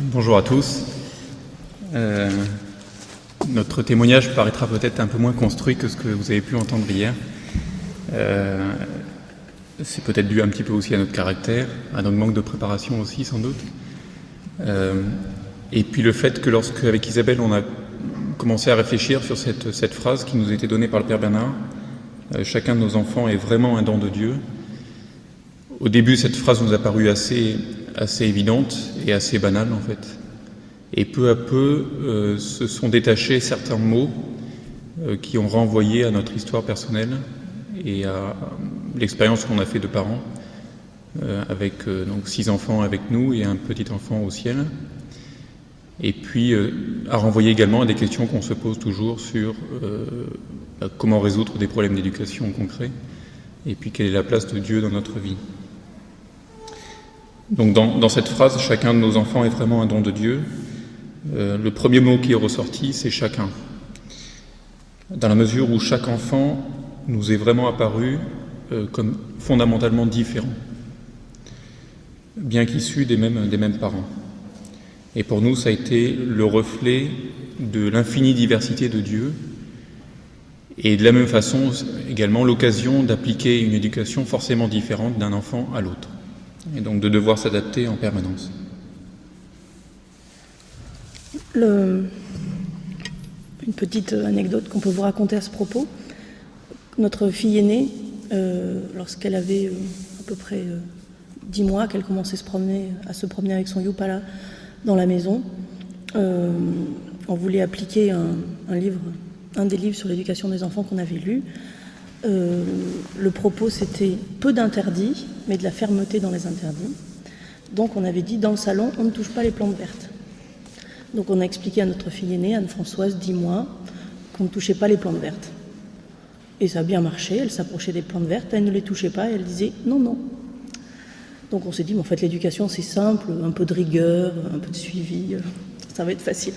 Bonjour à tous. Notre témoignage paraîtra peut-être un peu moins construit que ce que vous avez pu entendre hier. C'est peut-être dû un petit peu aussi à notre caractère, à notre manque de préparation aussi sans doute. Et puis le fait que lorsque, avec Isabelle, on a commencé à réfléchir sur cette phrase qui nous était donnée par le Père Bernard, chacun de nos enfants est vraiment un don de Dieu. Au début, cette phrase nous a paru assez évidente et assez banale en fait. Et peu à peu se sont détachés certains mots qui ont renvoyé à notre histoire personnelle et à l'expérience qu'on a fait de parents, avec donc 6 enfants avec nous et un petit enfant au ciel. Et puis à renvoyer également à des questions qu'on se pose toujours sur comment résoudre des problèmes d'éducation concrets et puis quelle est la place de Dieu dans notre vie. Donc dans cette phrase, chacun de nos enfants est vraiment un don de Dieu. Le premier mot qui est ressorti, c'est chacun. Dans la mesure où chaque enfant nous est vraiment apparu comme fondamentalement différent, bien qu'issu des mêmes parents. Et pour nous, ça a été le reflet de l'infinie diversité de Dieu et de la même façon également l'occasion d'appliquer une éducation forcément différente d'un enfant à l'autre. Et donc de devoir s'adapter en permanence. Une petite anecdote qu'on peut vous raconter à ce propos. Notre fille aînée, lorsqu'elle avait à peu près 10 mois, qu'elle commençait à se promener avec son Yupala dans la maison, on voulait appliquer un des livres sur l'éducation des enfants qu'on avait lu. Le propos, c'était peu d'interdits, mais de la fermeté dans les interdits. Donc on avait dit, dans le salon, on ne touche pas les plantes vertes. Donc on a expliqué à notre fille aînée, Anne-Françoise, 10 mois, qu'on ne touchait pas les plantes vertes. Et ça a bien marché, elle s'approchait des plantes vertes, elle ne les touchait pas, et elle disait non, non. Donc on s'est dit, mais en fait l'éducation c'est simple, un peu de rigueur, un peu de suivi, ça va être facile.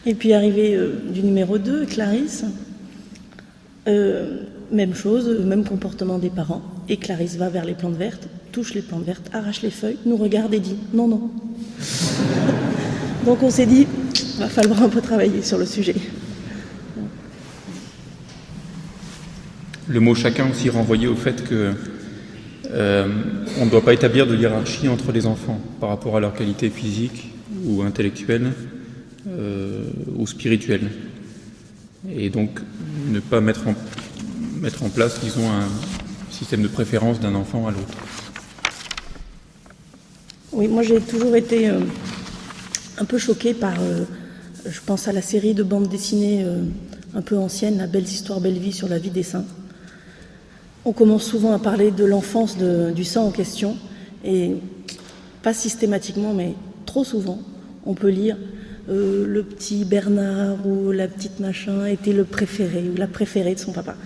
Et puis arrivé du numéro 2, Clarisse, même chose, même comportement des parents. Et Clarisse va vers les plantes vertes, touche les plantes vertes, arrache les feuilles, nous regarde et dit non, non. Donc on s'est dit, il va falloir un peu travailler sur le sujet. Le mot chacun aussi renvoyait au fait que on ne doit pas établir de hiérarchie entre les enfants par rapport à leur qualité physique ou intellectuelle ou spirituelle. Et donc ne pas mettre en place, disons, un système de préférence d'un enfant à l'autre. Oui, moi j'ai toujours été un peu choquée par, je pense à la série de bandes dessinées un peu ancienne, La Belle Histoire, Belle Vie sur la vie des saints. On commence souvent à parler de l'enfance du saint en question, et pas systématiquement, mais trop souvent, on peut lire le petit Bernard ou la petite machin était le préféré ou la préférée de son papa.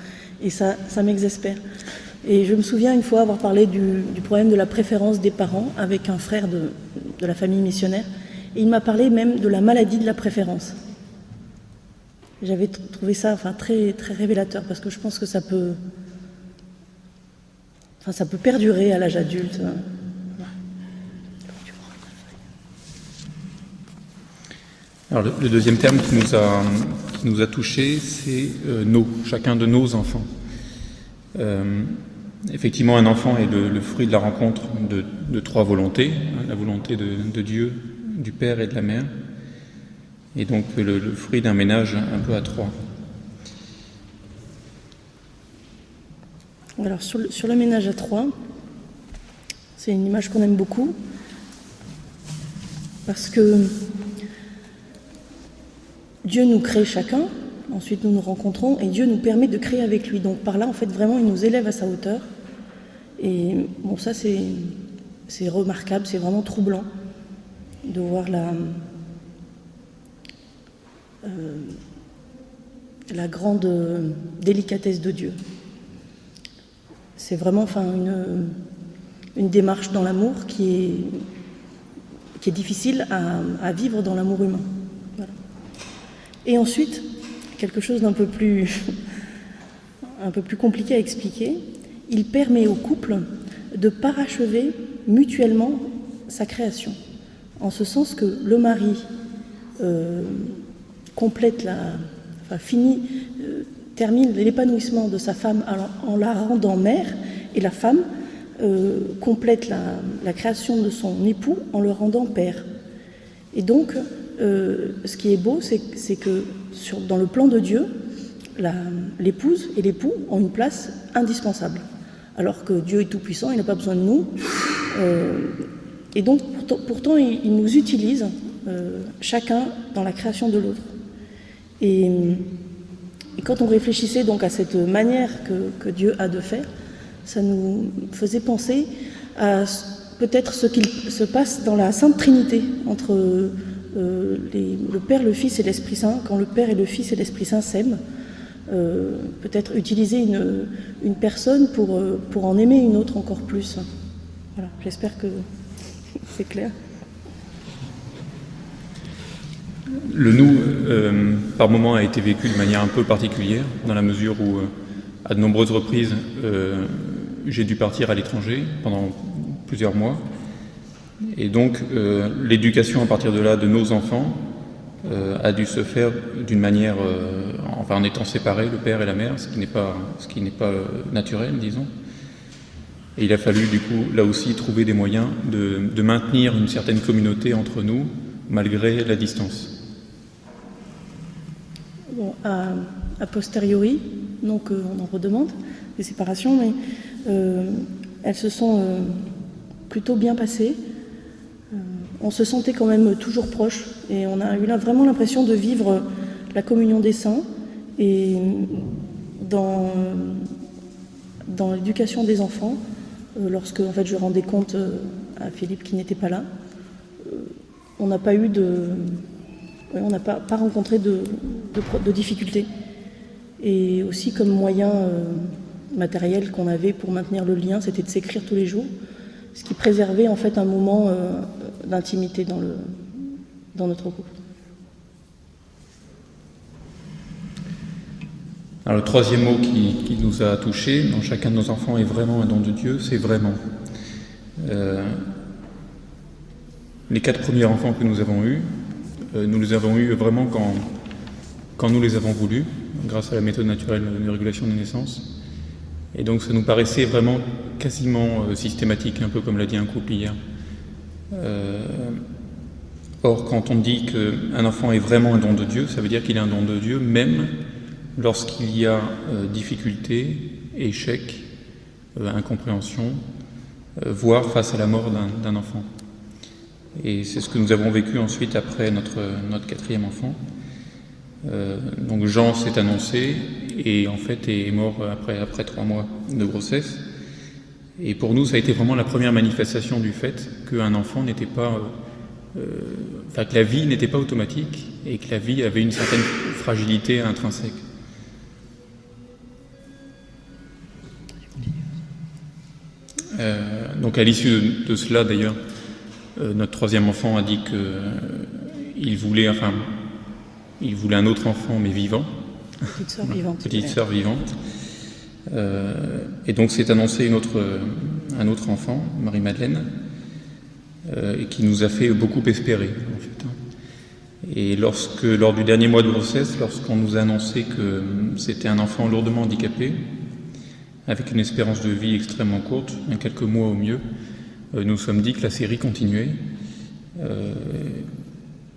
Et ça m'exaspère. Et je me souviens une fois avoir parlé du problème de la préférence des parents avec un frère de la famille missionnaire, et il m'a parlé même de la maladie de la préférence. J'avais trouvé ça très, très révélateur, parce que je pense que ça peut perdurer à l'âge adulte. Alors le deuxième terme qui nous a touchés, c'est chacun de nos enfants. Effectivement, un enfant est le fruit de la rencontre de 3 volontés, la volonté de Dieu, du Père et de la Mère, et donc le fruit d'un ménage un peu à 3. Alors sur le ménage à 3, c'est une image qu'on aime beaucoup, parce que Dieu nous crée chacun, ensuite nous nous rencontrons, et Dieu nous permet de créer avec lui. Donc par là, en fait, vraiment, il nous élève à sa hauteur. Et bon, ça, c'est remarquable, c'est vraiment troublant de voir la grande délicatesse de Dieu. C'est vraiment une démarche dans l'amour qui est difficile à vivre dans l'amour humain. Voilà. Et ensuite, quelque chose d'un peu plus compliqué à expliquer, il permet au couple de parachever mutuellement sa création. en ce sens que le mari termine l'épanouissement de sa femme en la rendant mère, et la femme complète la création de son époux en le rendant père. Et donc, ce qui est beau, c'est que dans le plan de Dieu, l'épouse et l'époux ont une place indispensable. Alors que Dieu est tout-puissant, il n'a pas besoin de nous. Et donc, pourtant, il nous utilise chacun dans la création de l'autre. Et quand on réfléchissait donc à cette manière que Dieu a de faire, ça nous faisait penser à peut-être ce qu'il se passe dans la Sainte Trinité, entre le Père, le Fils et l'Esprit Saint, quand le Père et le Fils et l'Esprit Saint s'aiment. Peut-être utiliser une personne pour en aimer une autre encore plus. Voilà, j'espère que c'est clair. Le nous, par moments, a été vécu de manière un peu particulière, dans la mesure où, à de nombreuses reprises, j'ai dû partir à l'étranger pendant plusieurs mois. Et donc, l'éducation à partir de là de nos enfants a dû se faire d'une manière, en étant séparés, le père et la mère, ce qui n'est pas naturel, disons. Et il a fallu, du coup, là aussi, trouver des moyens de maintenir une certaine communauté entre nous, malgré la distance. Bon, a posteriori, donc on en redemande des séparations, mais elles se sont plutôt bien passées. On se sentait quand même toujours proches et on a eu vraiment l'impression de vivre la communion des saints, et dans l'éducation des enfants, lorsque en fait je rendais compte à Philippe qui n'était pas là, on n'a pas rencontré de difficultés. Et aussi comme moyen matériel qu'on avait pour maintenir le lien, c'était de s'écrire tous les jours, ce qui préservait en fait un moment d'intimité dans notre couple. Alors, le troisième mot qui nous a touchés dans chacun de nos enfants est vraiment un don de Dieu, c'est vraiment. Les 4 premiers enfants que nous avons eus, nous les avons eus vraiment quand nous les avons voulu, grâce à la méthode naturelle de régulation des naissances. Et donc ça nous paraissait vraiment quasiment systématique, un peu comme l'a dit un couple hier. Or, quand on dit qu'un enfant est vraiment un don de Dieu, ça veut dire qu'il est un don de Dieu, même lorsqu'il y a difficulté, échec, incompréhension, voire face à la mort d'un enfant. Et c'est ce que nous avons vécu ensuite après notre 4e enfant. Donc Jean s'est annoncé et en fait est mort après 3 mois de grossesse. Et pour nous, ça a été vraiment la première manifestation du fait qu'un enfant n'était pas... que la vie n'était pas automatique et que la vie avait une certaine fragilité intrinsèque. Donc à l'issue de cela, d'ailleurs, notre 3e enfant a dit qu'il voulait un autre enfant, mais vivant. Petite sœur vivante. Petite sœur vivante. Et donc s'est annoncé un autre enfant, Marie-Madeleine, et qui nous a fait beaucoup espérer, en fait. Et lors du dernier mois de grossesse, lorsqu'on nous a annoncé que c'était un enfant lourdement handicapé, avec une espérance de vie extrêmement courte, quelques mois au mieux, nous nous sommes dit que la série continuait.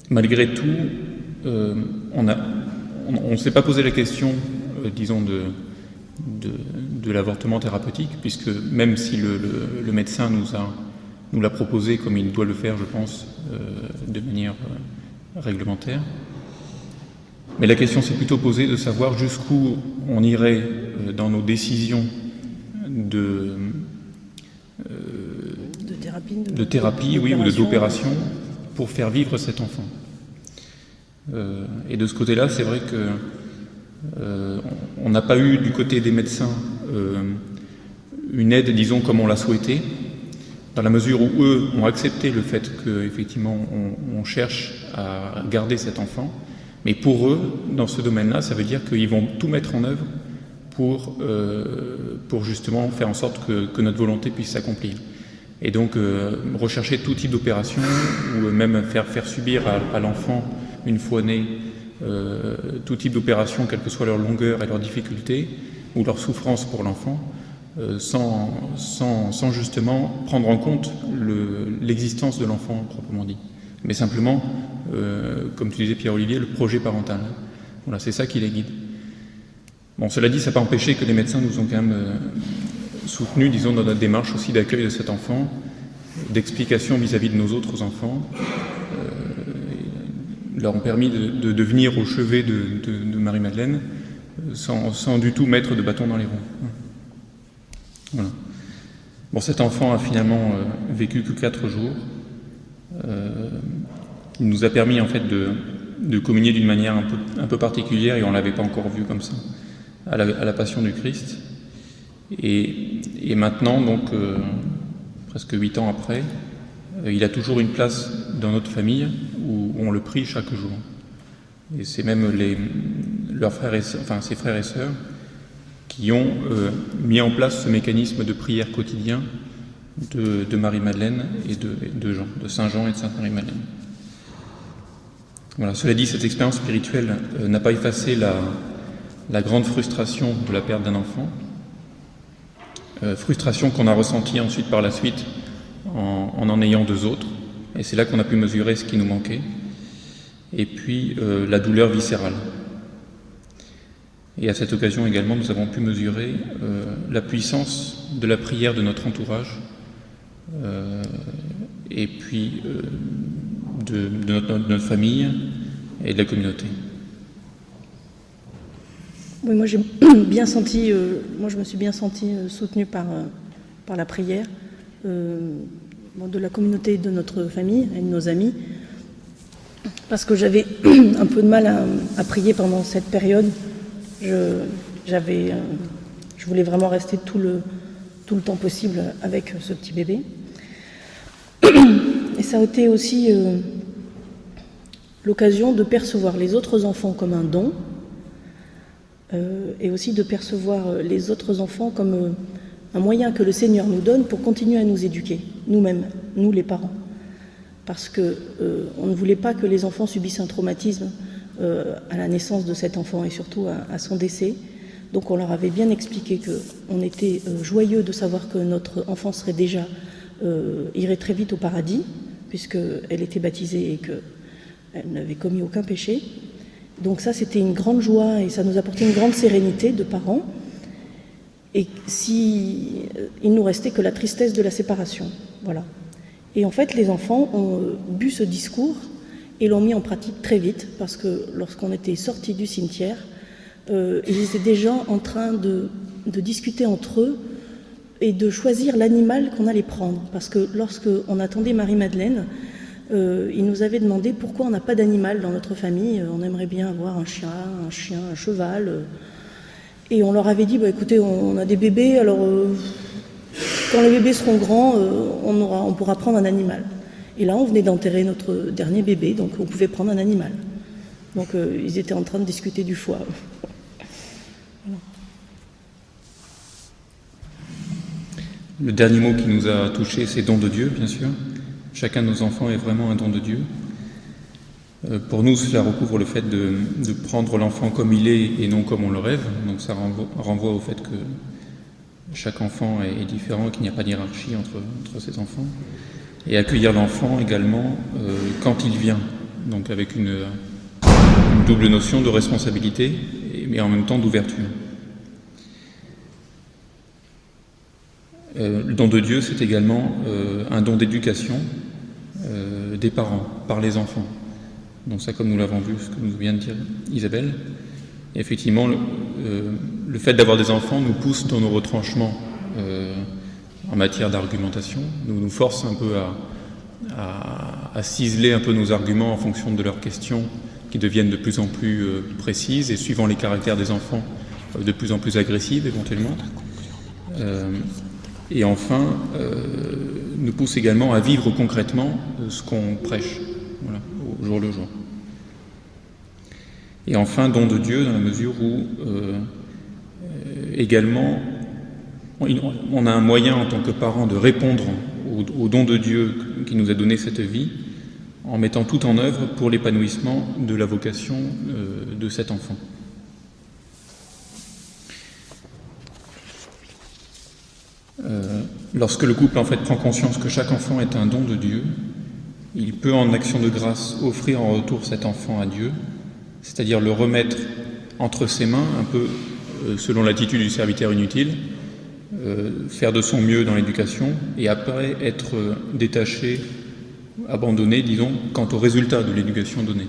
Malgré tout, on ne s'est pas posé la question, disons, de l'avortement thérapeutique, puisque même si le médecin nous l'a proposé, comme il doit le faire, je pense, de manière réglementaire. Mais la question s'est plutôt posée de savoir jusqu'où on irait dans nos décisions de thérapie, oui, ou d'opération, pour faire vivre cet enfant. Et de ce côté-là, c'est vrai que on n'a pas eu du côté des médecins une aide, disons, comme on l'a souhaité, dans la mesure où eux ont accepté le fait qu'effectivement on cherche à garder cet enfant, mais pour eux, dans ce domaine-là, ça veut dire qu'ils vont tout mettre en œuvre pour justement faire en sorte que notre volonté puisse s'accomplir. Et donc rechercher tout type d'opération, ou même faire subir à l'enfant, une fois né, tout type d'opération, quelle que soit leur longueur et leur difficulté, ou leur souffrance pour l'enfant, sans justement prendre en compte l'existence de l'enfant proprement dit. Mais simplement, comme tu disais Pierre-Olivier, le projet parental. Voilà, c'est ça qui les guide. Bon, cela dit, ça n'a pas empêché que les médecins nous ont quand même soutenus, disons, dans notre démarche aussi d'accueil de cet enfant, d'explication vis-à-vis de nos autres enfants, leur ont permis de venir au chevet de Marie-Madeleine sans du tout mettre de bâton dans les roues. Voilà. Bon, cet enfant a finalement vécu que 4 jours. Il nous a permis en fait de communier d'une manière un peu particulière, et on ne l'avait pas encore vu comme ça, à la Passion du Christ. Et maintenant, donc, presque 8 ans après, il a toujours une place dans notre famille où on le prie chaque jour. Et c'est même ses frères et sœurs qui ont mis en place ce mécanisme de prière quotidien de Marie-Madeleine et de Jean, de Saint Jean et de Sainte Marie-Madeleine. Voilà, cela dit, cette expérience spirituelle n'a pas effacé la grande frustration de la perte d'un enfant, frustration qu'on a ressentie ensuite par la suite en ayant 2 autres, et c'est là qu'on a pu mesurer ce qui nous manquait, et puis la douleur viscérale. Et à cette occasion également, nous avons pu mesurer la puissance de la prière de notre entourage, et puis de notre famille et de la communauté. Oui, moi j'ai bien senti, je me suis bien sentie soutenue par la prière de la communauté, de notre famille et de nos amis, parce que j'avais un peu de mal à prier pendant cette période. Je voulais vraiment rester tout le temps possible avec ce petit bébé. Et ça a été aussi l'occasion de percevoir les autres enfants comme un don, et aussi de percevoir les autres enfants comme un moyen que le Seigneur nous donne pour continuer à nous éduquer, nous-mêmes, nous les parents. Parce qu'on ne voulait pas que les enfants subissent un traumatisme à la naissance de cet enfant et surtout à son décès. Donc on leur avait bien expliqué qu'on était joyeux de savoir que notre enfant irait très vite au paradis, puisqu'elle était baptisée et qu'elle n'avait commis aucun péché. Donc ça, c'était une grande joie et ça nous apportait une grande sérénité de parents. Et il nous restait que la tristesse de la séparation. Voilà. Et en fait, les enfants ont bu ce discours et l'ont mis en pratique très vite, parce que lorsqu'on était sortis du cimetière, ils étaient déjà en train de discuter entre eux et de choisir l'animal qu'on allait prendre. Parce que lorsqu'on attendait Marie-Madeleine, ils nous avaient demandé pourquoi on n'a pas d'animal dans notre famille. On aimerait bien avoir un chat, un chien, un cheval. Et on leur avait dit, écoutez, on a des bébés, alors quand les bébés seront grands, on pourra prendre un animal. Et là, on venait d'enterrer notre dernier bébé, donc on pouvait prendre un animal. Donc ils étaient en train de discuter du foie. Voilà. Le dernier mot qui nous a touchés, c'est don de Dieu, bien sûr. Chacun de nos enfants est vraiment un don de Dieu. Pour nous, cela recouvre le fait de prendre l'enfant comme il est et non comme on le rêve. Donc ça renvoie au fait que chaque enfant est différent et qu'il n'y a pas de hiérarchie entre ses enfants. Et accueillir l'enfant également quand il vient. Donc avec une double notion de responsabilité, mais en même temps d'ouverture. Le don de Dieu, c'est également un don d'éducation des parents, par les enfants. Donc ça, comme nous l'avons vu, ce que nous vient de dire Isabelle. Et effectivement, le fait d'avoir des enfants nous pousse dans nos retranchements en matière d'argumentation, nous force un peu à ciseler un peu nos arguments en fonction de leurs questions, qui deviennent de plus en plus précises et suivant les caractères des enfants, de plus en plus agressives éventuellement. Et enfin, nous pousse également à vivre concrètement ce qu'on prêche, voilà, au jour le jour. Et enfin, don de Dieu, dans la mesure où également on a un moyen en tant que parents de répondre au don de Dieu qui nous a donné cette vie, en mettant tout en œuvre pour l'épanouissement de la vocation de cet enfant. Lorsque le couple en fait prend conscience que chaque enfant est un don de Dieu, il peut en action de grâce offrir en retour cet enfant à Dieu, c'est-à-dire le remettre entre ses mains, un peu selon l'attitude du serviteur inutile, faire de son mieux dans l'éducation et après être détaché, abandonné, disons, quant au résultat de l'éducation donnée.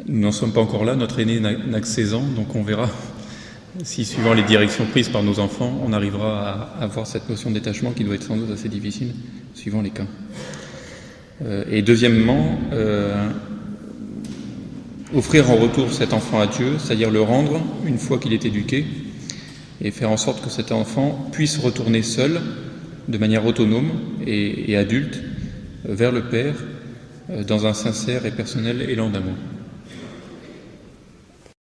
Nous n'en sommes pas encore là, notre aîné n'a que 16 ans, donc on verra si, suivant les directions prises par nos enfants, on arrivera à avoir cette notion de détachement qui doit être sans doute assez difficile, suivant les cas. Et deuxièmement, offrir en retour cet enfant à Dieu, c'est-à-dire le rendre une fois qu'il est éduqué, et faire en sorte que cet enfant puisse retourner seul, de manière autonome et adulte, vers le Père, dans un sincère et personnel élan d'amour.